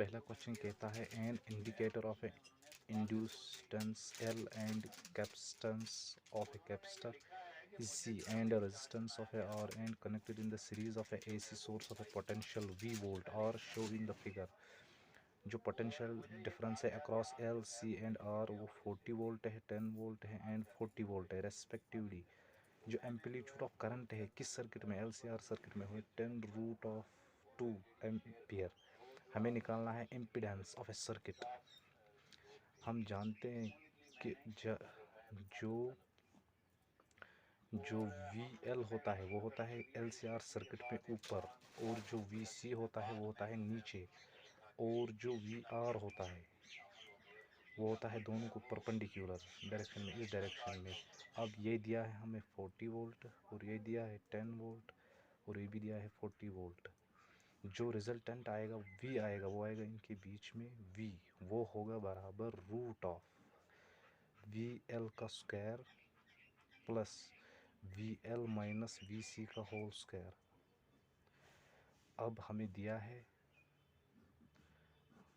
पहला क्वेश्चन कहता है an indicator of a inductance L and capacitance of a capacitor is C and a resistance of a R and connected in the series of a AC source of a potential V volt are shown in the figure। जो potential difference है across L C and R वो 40 volt है, 10 volt है and 40 volt है respectively. जो amplitude of current है किस circuit में, LCR सर्किट में, हुए 10√2 एम्पियर। हमें निकालना है इम्पीडेंस ऑफ ए सर्किट। हम जानते हैं कि जो VL होता है वो होता है LCR सर्किट में ऊपर, और जो VC होता है वो होता है नीचे, और जो VR होता है वो होता है दोनों को परपेंडिकुलर डायरेक्शन में, इस डायरेक्शन में। अब ये दिया है हमें 40 वोल्ट और ये दिया है 10 वोल्ट और ये भी दिया है 40 वोल्ट। जो रिजल्टेंट आएगा V आएगा, वो आएगा इनके बीच में V, वो होगा बराबर रूट ऑफ VL का square plus VL minus VC का होल स्क्वायर। अब हमें दिया है,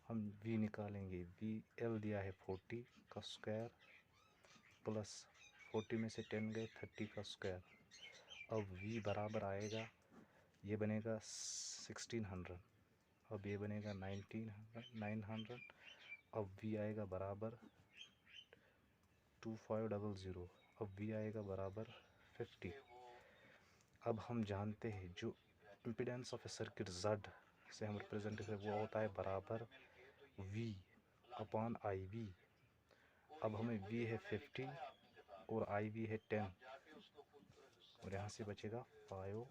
हम V निकालेंगे, VL दिया है 40 का स्क्वायर प्लस 40 में से 10 गए 30 का स्क्वायर। अब V बराबर आएगा, ये बनेगा 1600, अब ये बनेगा 900। अब V आएगा बराबर 2500, अब V आएगा बराबर 50। अब हम जानते हैं जो impedance of A circuit Z से हम रिप्रेजेंट करें वो होता है बराबर V अपॉन IV। अब हमें V है 50 और IV है 10, और यहाँ से बचेगा 5 ओम।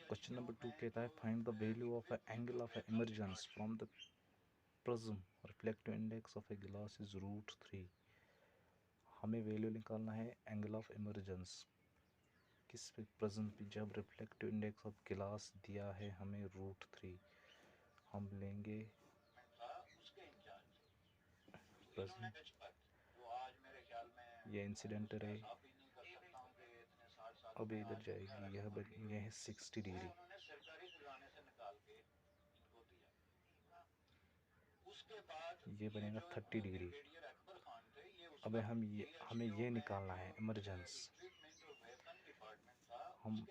क्वेश्चन नंबर 2 कहता है find the value of angle of emergence from the prism reflective index of a glass is √3। हमें वैल्यू निकालना है एंगल ऑफ इमर्जेंस किस प्रिज्म पे, जब रिफ्लेक्टिव इंडेक्स ऑफ ग्लास दिया है हमें √3। हम लेंगे प्रिज्म, ये इंसिडेंट रे, अब इधर जाएगी, यह है 60 डिग्री। ये बनेगा 30 डिग्री। अब हमें ये निकालना है इमरजेंस। हम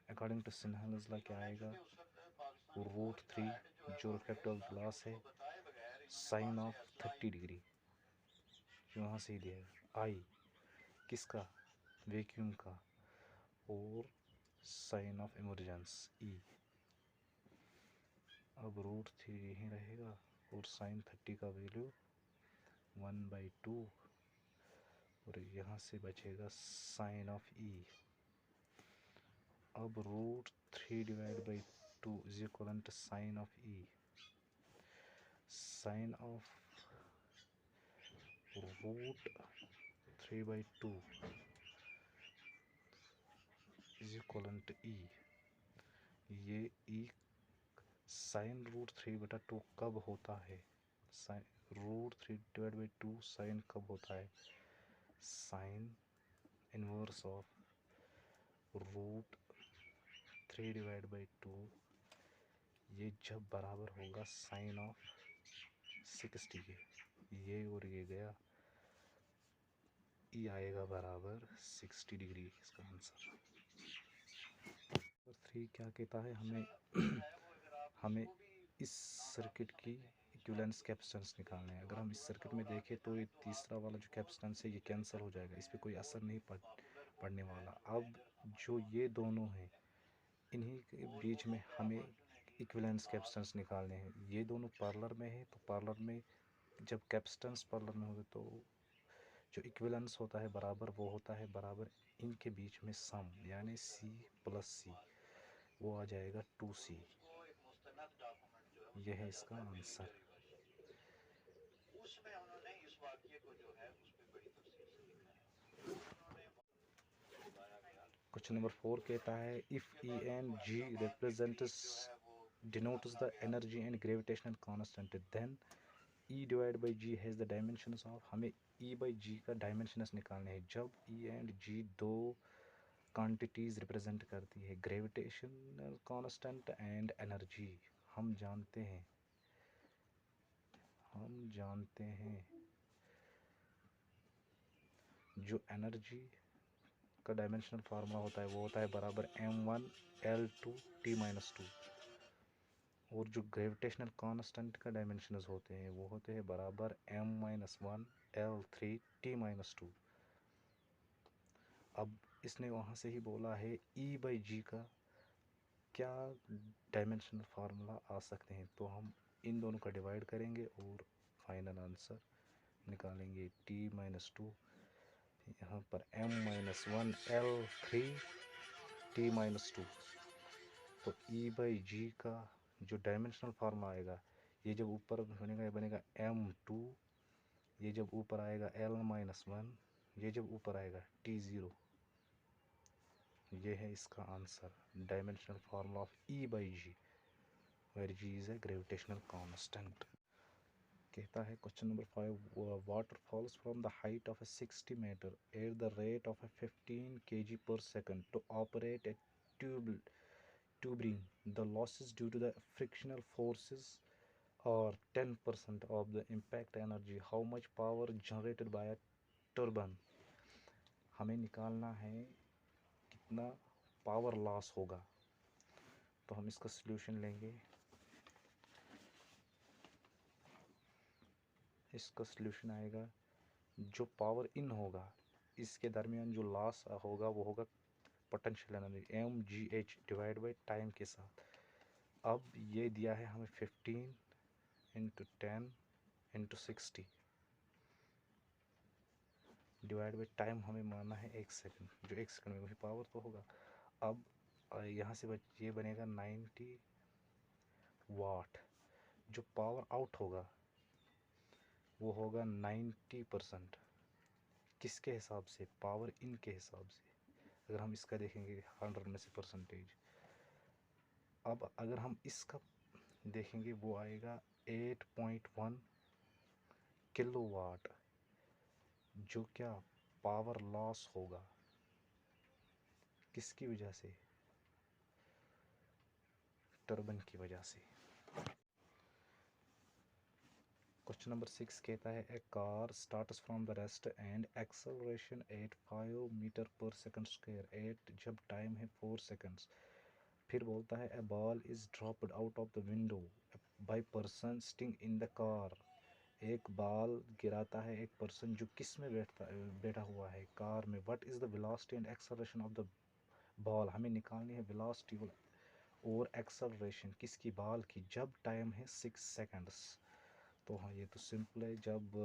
अकॉर्डिंग टू सिन्हाल्स लॉ क्या आएगा, √3 जो रिफ्लेक्टिव ग्लास है साइन ऑफ 30 डिग्री, जो वहाँ से ही दिया आई किसका, वैक्यूम का, और साइन ऑफ इमरजेंस E। अब √3 यहीं रहेगा और साइन 30 का वैल्यू 1/2, और यहाँ से बचेगा साइन ऑफ E। अब √3 divide by 2 is equal to sine of E। Sine of √3/2 is equal to E। ये E साइन √3/2 कब होता है, साइन √3 डिवाइड बाई 2 साइन कब होता है, sine inverse of √3 divide by 2, ये जब बराबर होगा साइन ऑफ 60 के, ये और ये गया, E आएगा बराबर 60 डिग्री इसका आंसर। नंबर 3 क्या कहता है, हमें इस सर्किट की इक्विवेलेंस कैपेसिटेंस निकालना है। अगर हम इस सर्किट में देखें तो ये तीसरा वाला जो कैपेसिटेंस है ये कैंसिल हो जाएगा, इस पर कोई असर नहीं पड़ने वाला। अब जो ये दोनों हैं इन्हीं के बीच में हमें इक्विवेलेंस कैपेसिटेंस निकालने हैं। ये दोनों पैरेलल में है, तो पैरेलल में जब कैपेसिटेंस पैरेलल में होगा तो जो इक्विवेलेंस होता है बराबर, वो होता है बराबर इनके बीच में सम, यानी C प्लस C, वो आ जाएगा 2C। यह है इसका आंसर। क्वेश्चन नंबर 4 कहता है if E and G represents denotes the energy and gravitational constant then E divided by G has the dimensions of, हमें E by G का डायमेंशंस निकालने हैं। जब E and G दो क्वांटिटीज रिप्रेजेंट करती है, ग्रेविटेशनल कांस्टेंट एंड एनर्जी। हम जानते हैं जो एनर्जी का डायमेंशनल फार्मूला होता है वो होता है बराबर m1l2t-2, और जो ग्रेविटेशनल कांस्टेंट का डायमेंशंस होते हैं वो होते हैं बराबर m-1l3t-2। अब इसने वहाँ से ही बोला है E/g का क्या डायमेंशनल फार्मूला आ सकते हैं, तो हम इन दोनों का डिवाइड करेंगे और फाइनल आंसर निकालेंगे t-2, यहाँ पर m-1l3t-2। तो E/g का जो डायमेंशनल फार्मूला आएगा, ये जब ऊपर बनेगा ये बनेगा m2, ये जब ऊपर आएगा l-1, ये जब ऊपर आएगा t0। ये है इसका answer, dimensional formula of E/g, where g is a gravitational constant. कहता है question number 5, water falls from the height of a 60 metre at the rate of a 15 kg per second to operate a turbine. The losses due to the frictional forces are 10% of the impact energy. How much power generated by a turbine? हमें निकालना है कितना power loss होगा, तो हम इसका solution लेंगे। इसका सॉल्यूशन आएगा, जो पावर इन होगा इसके दरमियान जो लॉस होगा वो होगा potential energy mgh divide by time के साथ। अब ये दिया है हमें 15 × 10 × 60 डिवाइड बाई टाइम हमें मानना है 1 सेकंड, जो 1 सेकंड में वही पावर तो होगा। अब यहाँ से ये बनेगा 90 वाट। जो पावर आउट होगा वो होगा 90%। किसके हिसाब से? पावर इन के हिसाब से। अगर हम इसका देखेंगे 100 में से परसेंटेज, अब अगर हम इसका देखेंगे वो आएगा 8.1 किलोवाट, जो क्या पावर लॉस होगा, किसकी वजह से? टर्बाइन की वजह से। क्वेश्चन नंबर 6 कहता है a car starts from the rest and acceleration at 5 metre per second square at जब टाइम है 4 सेकंड्स। फिर बोलता है a ball is dropped out of the window by person sitting in the car. एक ball गिराता है एक person जो किस में बैठा हुआ है, कार में। What is the velocity and acceleration of the ball? हमें निकालनी है वेलोसिटी और एक्सेलरेशन किसकी? बॉल की, जब टाइम है 6 सेकंड्स। तो हाँ, ये तो सिंपल है। जब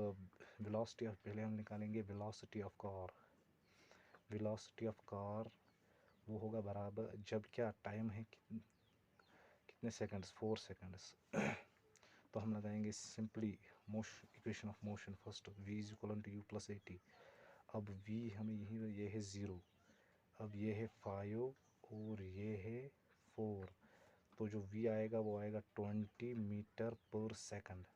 वेलोसिटी ऑफ, पहले हम निकालेंगे velocity of car. Velocity of car वो होगा बराबर, जब क्या टाइम है कितने सेकंड्स? 4 सेकंड्स। तो हम लगाएंगे simply motion, equation of motion first, v is equal to u plus at। अब v हमें यही, ये है 0, अब ये है 5 और ये है 4, तो जो v आएगा वो आएगा 20 मीटर पर सेकंड।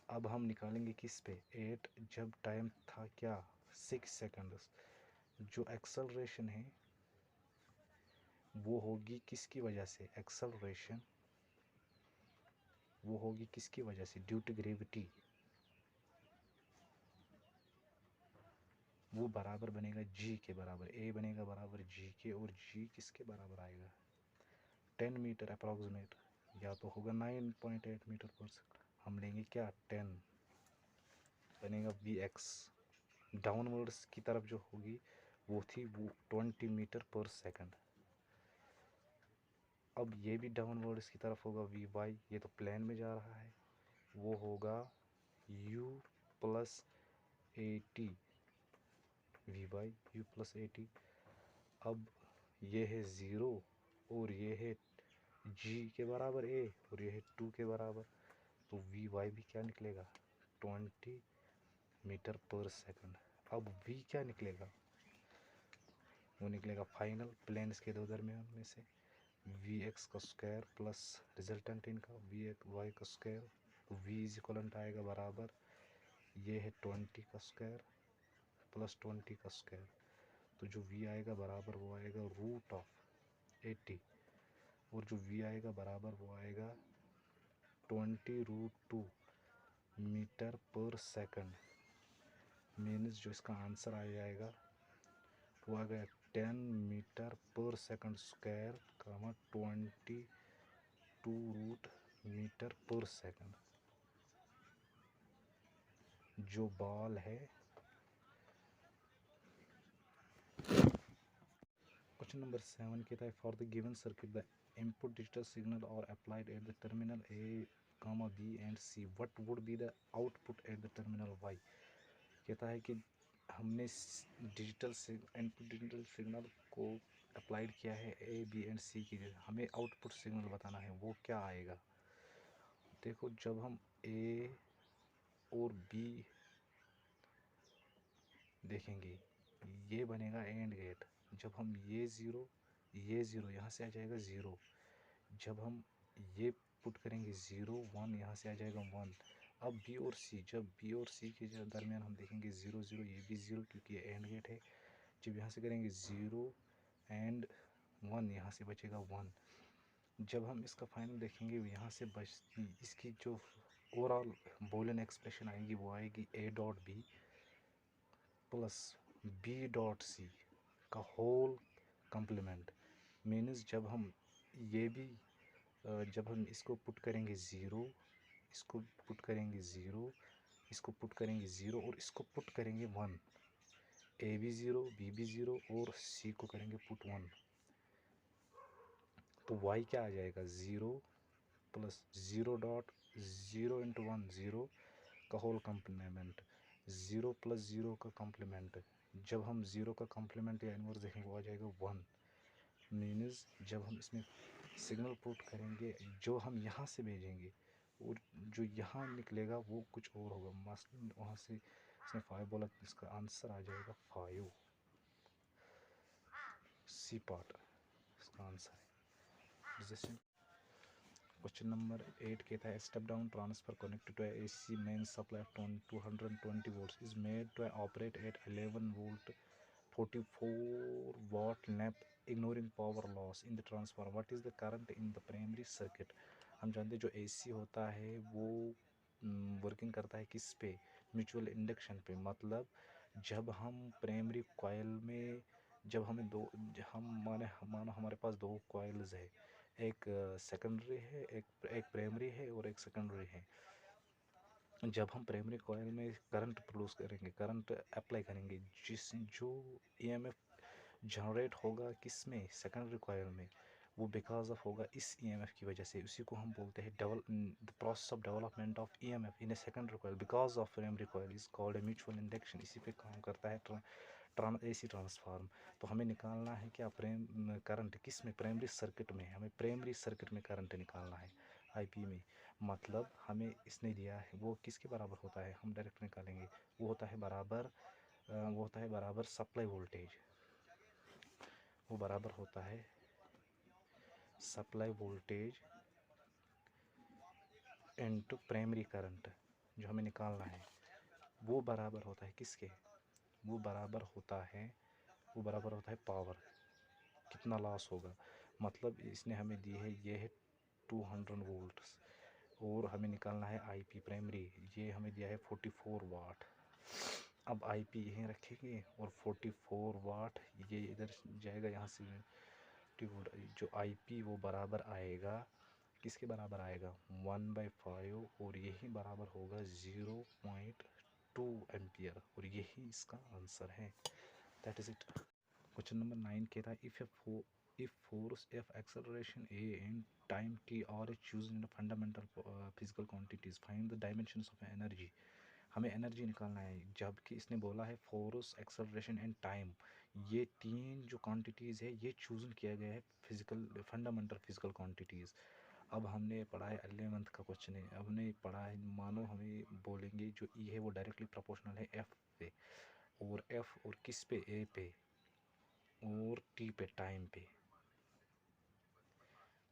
अब हम निकालेंगे किस पे? 8 जब टाइम था क्या 6 सेकंड्स। जो एक्सेलरेशन है वो होगी किसकी वजह से? एक्सेलरेशन वो होगी किसकी वजह से? Due to gravity. वो बराबर बनेगा g के बराबर, a बनेगा बराबर g के, और g किसके बराबर आएगा? 10 मीटर अप्रॉक्सीमेट, या तो होगा 9.8 मीटर पर सेकंड। हम लेंगे क्या? 10 बनेगा vx। डाउनवर्ड्स की तरफ जो होगी वो थी वो 20 मीटर पर सेकंड। अब ये भी डाउनवर्ड्स की तरफ होगा vy, ये तो प्लेन में जा रहा है, वो होगा u plus at, vy u plus at। अब ये है 0 और ये है g के बराबर a और ये है 2 के बराबर, तो vy भी क्या निकलेगा? 20 मीटर पर सेकंड। अब v क्या निकलेगा? वो निकलेगा फाइनल प्लेन्स के दो दरमियान में से vx का स्क्वायर प्लस रिजल्टेंट इनका y का स्क्वायर, तो v इज इक्वलेंट आएगा बराबर, ये है 20 का स्क्वायर प्लस 20 का स्क्वायर, तो जो v आएगा बराबर वो आएगा √80, और जो v आएगा बराबर वो आएगा 20√2 मीटर पर सेकंड। मीन्स जो इसका आंसर आ जाएगा वो आ गया 10 metre per second square, 22 metre per second. जो बॉल है, क्वेश्चन नंबर 7 कहता है for the given circuit the input digital signal और applied at the terminal A comma B and C, what would be the output at the terminal Y. कहता है कि हमने input digital signal को applied किया है ए बी एंड सी की जगह, हमें आउटपुट सिग्नल बताना है वो क्या आएगा। देखो जब हम ए और बी देखेंगे ये बनेगा एंड गेट, जब हम ये ज़ीरो यहाँ से आ जाएगा ज़ीरो, जब हम ये पुट करेंगे 0 1 यहाँ से आ जाएगा 1। अब बी और सी, जब बी और सी के दरमियान हम देखेंगे 0 0, ये भी 0 क्योंकि ये एंड गेट है। जब यहाँ से करेंगे 0 एंड 1, यहाँ से बचेगा 1। जब हम इसका फाइनल देखेंगे यहाँ से इसकी जो ओवरऑल बूलियन एक्सप्रेशन आएगी वो आएगी a dot b plus b dot c का होल कम्प्लीमेंट। मीन्स जब हम ये भी जब हम इसको पुट करेंगे 0, इसको पुट करेंगे 0, इसको पुट करेंगे 0 और इसको पुट करेंगे 1, ए भी 0 बी भी 0 और सी को करेंगे पुट 1, तो y क्या आ जाएगा 0 प्लस 0 डॉट 0 इंटू 1 0 का होल कम्प्लीमेंट, 0 प्लस 0 का कम्प्लीमेंट। जब हम 0 का कम्प्लीमेंट या इनवर्स देखेंगे वो आ जाएगा 1। मीन्स जब हम इसमें सिग्नल पुट करेंगे जो हम यहाँ से भेजेंगे और जो यहाँ निकलेगा वो कुछ और होगा। मसलन वहाँ से इसने 5 बोला, इसका आंसर आ जाएगा 5। सी पार्ट इसका आंसर है। क्वेश्चन नंबर 8 कहता है step down transfer connected to AC main supply of 220 volts is made to operate at 11 volt 44 watt NAP ignoring power loss in the transformer. What is the current in the primary circuit? हम जानते हैं जो AC होता है वो working करता है किस पे, म्यूचुअल इंडक्शन पे। मतलब जब हम प्राइमरी कॉइल में, जब हमें दो, हम मानो हमारे पास दो कॉइल्स है, एक सेकेंडरी है, एक प्राइमरी है और एक सेकेंडरी है। जब हम प्राइमरी कॉइल में करंट प्रोड्यूस करेंगे, करंट अप्लाई करेंगे, जो ईएमएफ जनरेट होगा किस में, सेकेंडरी कॉइल में, वो बिकॉज ऑफ होगा इस ईएमएफ की वजह से। उसी को हम बोलते हैं the process of development of EMF in a secondary coil because of primary coil is called a mutual induction. इसी पे काम करता है AC ट्रांसफार्म। तो हमें निकालना है क्या, करंट किस में, प्राइमरी सर्किट में। हमें प्राइमरी सर्किट में करंट निकालना है IP में। मतलब हमें इसने दिया है वो किसके बराबर होता है, हम डायरेक्ट निकालेंगे। वो होता है बराबर सप्लाई वोल्टेज, वो बराबर होता है supply voltage into primary current. जो हमें निकालना है वो बराबर होता है किसके, वो बराबर होता है पावर, कितना लॉस होगा। मतलब इसने हमें दी है, ये है 200 वोल्ट्स और हमें निकालना है IP प्राइमरी, ये हमें दिया है 44 वाट। अब IP यहीं रखेंगे और 44 वाट ये इधर जाएगा, यहाँ से 50 वोल्ट। जो IP वो बराबर आएगा किसके बराबर आएगा, 1/5, और यही बराबर होगा 0.2 एम्पियर, और यही इसका आंसर है। That is it. Question number 9 कहता है if force F acceleration A and time T are chosen in the fundamental physical quantities, find the dimensions of energy। हमें एनर्जी निकालना है, जबकि इसने बोला है फोर्स, एक्सेलरेशन एंड टाइम, ये तीन जो क्वांटिटीज़ है ये चूज़न किया गया है फंडामेंटल फिजिकल क्वांटिटीज़। अब हमने पढ़ा है 11th का क्वेश्चन है, हमने पढ़ा है, मानो हमें बोलेंगे जो E है वो डायरेक्टली प्रोपोर्शनल है F पे, और F और किस पे, A पे, और T पे, टाइम पे।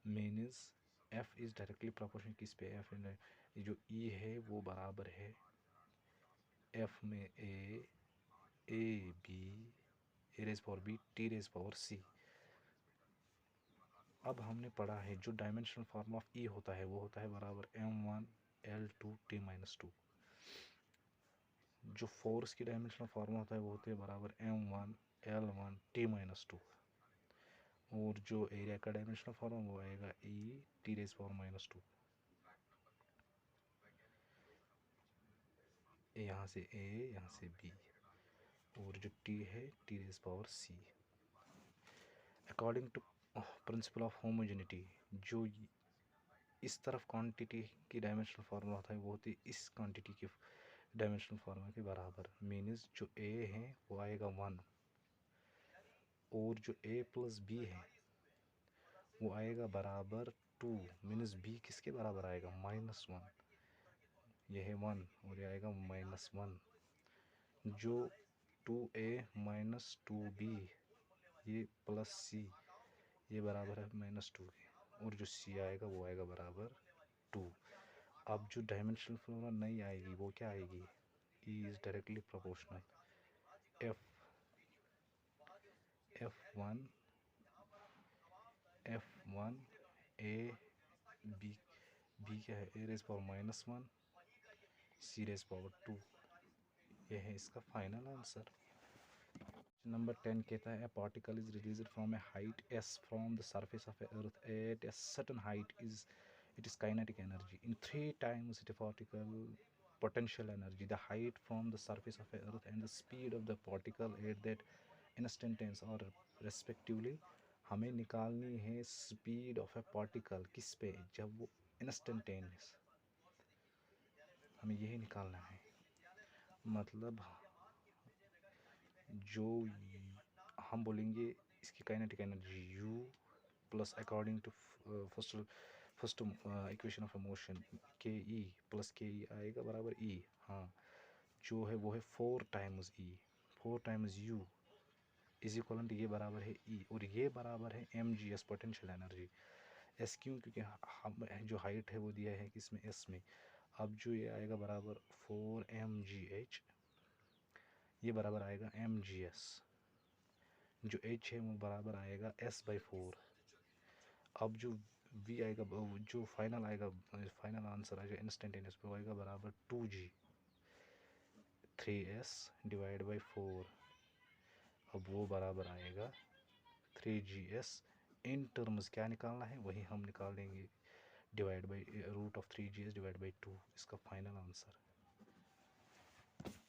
Means F is directly proportional किस पे, F इन, जो E है वो बराबर है F में A, A B A raise power B T raise power C. अब हमने पढ़ा है जो डायमेंशनल फॉर्म ऑफ ई होता है वो होता है बराबर m1 l2 t-2। जो फोर्स की डायमेंशनल फॉर्म होता है वो होते हैं बराबर m1 l1 t-2। और जो एरिया का डायमेंशनल फॉर्म वो आएगा e t रेज पावर -2। यहाँ से a यहाँ से b और जो t है t raise power c। According to principle of homogeneity जो इस तरफ क्वांटिटी की डायमेंशनल फार्मूला होता है वो होती है इस क्वांटिटी की डायमेंशनल फार्मूला के बराबर। मीन्स जो a है वो आएगा 1 और जो a प्लस b है वो आएगा बराबर 2। मीन्स b किसके बराबर आएगा -1। ये है 1 और ये आएगा -1। जो 2a - 2b ये प्लस c ये बराबर है -2 के और जो c आएगा वो आएगा बराबर 2। अब जो डायमेंशनल फार्मूला नहीं आएगी वो क्या आएगी E is directly proportional f1 a b क्या है a raise power -1 c raise power 2। ये है इसका फाइनल आंसर। नंबर 10 कहता है a particle is released from a height s from the surface of a earth at a certain height is it is kinetic energy in 3 times the particle potential energy the height from the surface of a earth and the speed of the particle at that instantaneous or respectively। हमें निकालनी है speed of A particle किस पे जब वो instantaneous, हमें यही निकालना है। मतलब जो हम बोलेंगे इसकी kinetic energy u plus according to first equation of motion के ई प्लस के ई आएगा बराबर ई। हाँ जो है वो है 4 times e 4 times u is equal ये बराबर है ई और ये बराबर है m g s potential energy. S क्यों क्योंकि हम जो हाइट है वो दिया है किसमें एस में। अब जो ये आएगा बराबर 4mgh ये बराबर आएगा mgs। जो h है वो बराबर आएगा s/4। अब जो v आएगा जो फाइनल आएगा फाइनल आंसर आएगा इंस्टेंटेनियस पे आएगा बराबर 2g 3s/4। अब वो बराबर आएगा 3gs। इन टर्म्स क्या निकालना है वही हम निकाल देंगे डिवाइड बाई √3gs/2 इसका फाइनल आंसर।